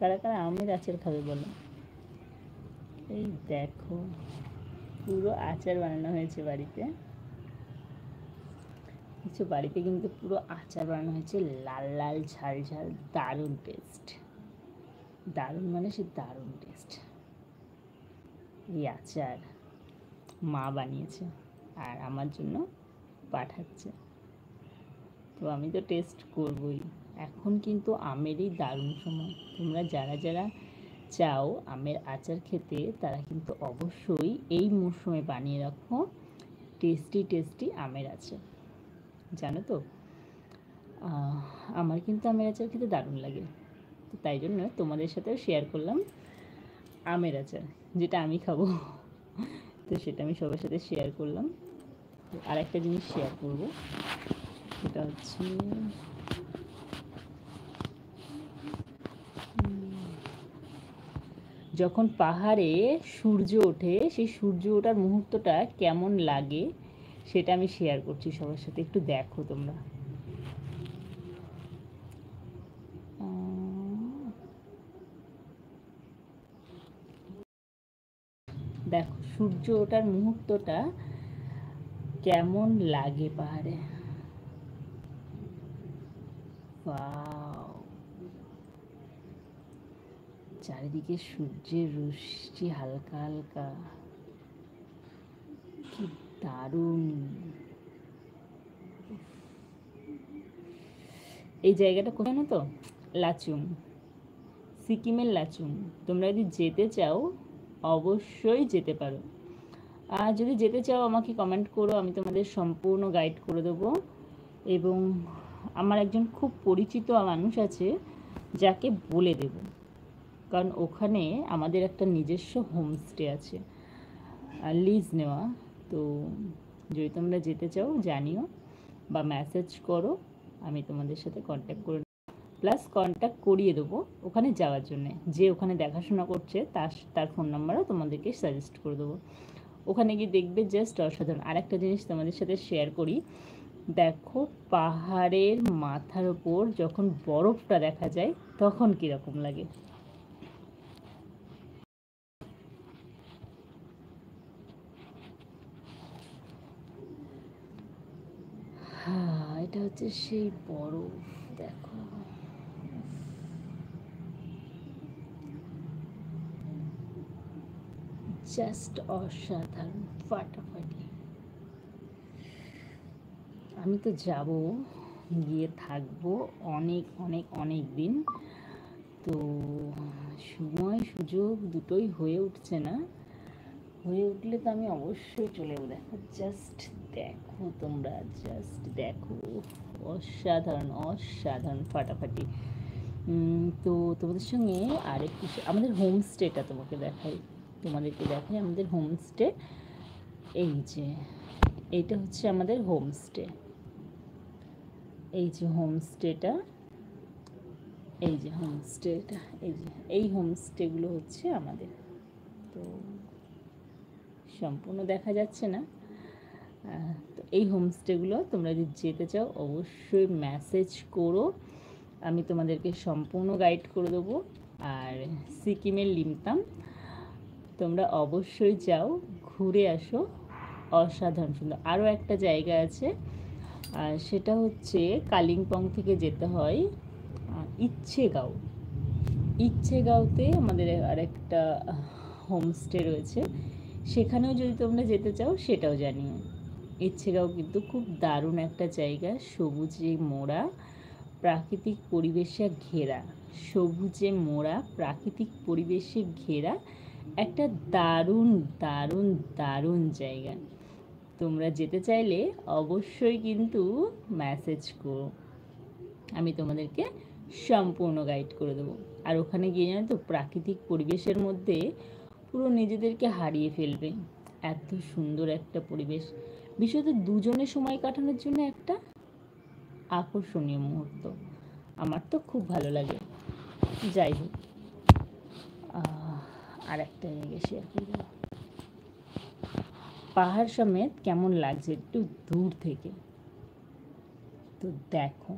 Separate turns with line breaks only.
কারা কারা আমের আচার খাবে বলো? এই দেখো পুরো আচার বানানো হয়েছে বাড়িতে। কিছু বাড়িতে কিন্তু পুরো আচার বানানো হয়েছে, লাল লাল ঝাল ঝাল, দারুণ টেস্ট। দারুণ মানে সে দারুণ টেস্ট। এই আচার মা বানিয়েছে আর আমার জন্য পাঠাচ্ছে, তো আমি তো টেস্ট করবই। এখন কিন্তু আমেরই দারুণ সময়। তোমরা যারা যারা চাও আমের আচার খেতে তারা কিন্তু অবশ্যই এই মরশুমে বানিয়ে রাখো টেস্টি টেস্টি আমের আচার। জানো তো আমার কিন্তু আমের আচার খেতে দারুণ লাগে, তো তাই জন্য তোমাদের সাথেও শেয়ার করলাম আমের আচার, যেটা আমি খাবো। তো সেটা আমি সবার সাথে শেয়ার করলাম। আর একটা জিনিস শেয়ার করবো, সেটা হচ্ছে যখন পাহাড়ে সূর্য ওঠে, সেই সূর্য ওঠার মুহূর্তটা কেমন লাগে সেটা আমি শেয়ার করছি সবার সাথে, একটু দেখো তোমরা। দেখো সূর্য ওঠার মুহূর্তটা কেমন লাগে পাহাড়ে। ওয়াও, চারিদিকে সূর্যের রশ্মি হালকা হালকা, কি দারুণ। এই জায়গাটা কোথায় না তো, লাচুং, সিকিমের লাচুং। তোমরা যদি যেতে চাও অবশ্যই যেতে পারো। আর যদি যেতে চাও আমাকে কমেন্ট করো, আমি তোমাদের সম্পূর্ণ গাইড করে দেবো। এবং আমার একজন খুব পরিচিত মানুষ আছে যাকে বলে দেব, কারণ ওখানে আমাদের একটা নিজস্ব হোমস্টে আছে লিজ নেওয়া। তো যদি তোমরা যেতে চাও জানিও বা মেসেজ করো, আমি তোমাদের সাথে কন্ট্যাক্ট করে প্লাস কন্ট্যাক্ট করিয়ে দেবো ওখানে যাওয়ার জন্যে। যে ওখানে দেখাশোনা করছে তার ফোন নাম্বারও তোমাদেরকে সাজেস্ট করে দেবো। ওখানে গিয়ে দেখবে জাস্ট অসাধারণ। আর একটা জিনিস তোমাদের সাথে শেয়ার করি, দেখো পাহাড়ের মাথার ওপর যখন বরফটা দেখা যায় তখন কীরকম লাগে। এটা হচ্ছে সেই বরফ, দেখো জাস্ট অসাধারণ, ফাটাফাটি। আমি তো যাব, গিয়ে থাকবো অনেক অনেক অনেক দিন। তো সময় সুযোগ দুটোই হয়ে উঠছে না, হয়ে উঠলে তো আমি অবশ্যই চলে যাবো। দেখো জাস্ট দেখো তোমরা, জাস্ট দেখো, অসাধারণ অসাধারণ, ফাটাফাটি। তো তোমাদের সঙ্গে আরেকটু আমাদের হোমস্টেটা তোমাদেরকে দেখাই আমাদের হোমস্টে। এই যে এইটা হচ্ছে আমাদের হোমস্টে, এই যে হোমস্টেটা, এই যে হোমস্টেটা, এই হোমস্টেগুলো হচ্ছে আমাদের। তো সম্পূর্ণ দেখা যাচ্ছে না, তো এই হোমস্টেগুলো তোমরা যদি যেতে চাও অবশ্যই মেসেজ করো, আমি তোমাদেরকে সম্পূর্ণ গাইড করে দেবো। আর সিকিমের লিমতাম তোমরা অবশ্যই যাও, ঘুরে আসো, অসাধারণ সুন্দর। আরও একটা জায়গা আছে, সেটা হচ্ছে কালিম্পং থেকে যেতে হয় ইচ্ছেগাঁওতে আমাদের আরেকটা হোমস্টে রয়েছে, সেখানেও যদি তোমরা যেতে চাও সেটাও জানিও। ইচ্ছেগাঁও কিন্তু খুব দারুণ একটা জায়গা, সবুজে মোড়া, প্রাকৃতিক পরিবেশে ঘেরা, সবুজে মোড়া প্রাকৃতিক পরিবেশে ঘেরা একটা দারুণ দারুণ দারুণ জায়গা। তোমরা যেতে চাইলে অবশ্যই কিন্তু মেসেজ করো, আমি তোমাদেরকে সম্পূর্ণ গাইড করে দেবো। আর ওখানে গিয়ে জানো তো প্রাকৃতিক পরিবেশের মধ্যে পুরো নিজেদেরকে হারিয়ে ফেলবে, এত সুন্দর একটা পরিবেশ। বিশেষত দুজনে সময় কাটানোর জন্য একটা আকর্ষণীয় মুহূর্ত, আমার তো খুব ভালো লাগে। যাই হোক, আর একটা জায়গায় শেয়ার করব, পাহাড় সমেত কেমন লাগছে একটু দূর থেকে, তো দেখো।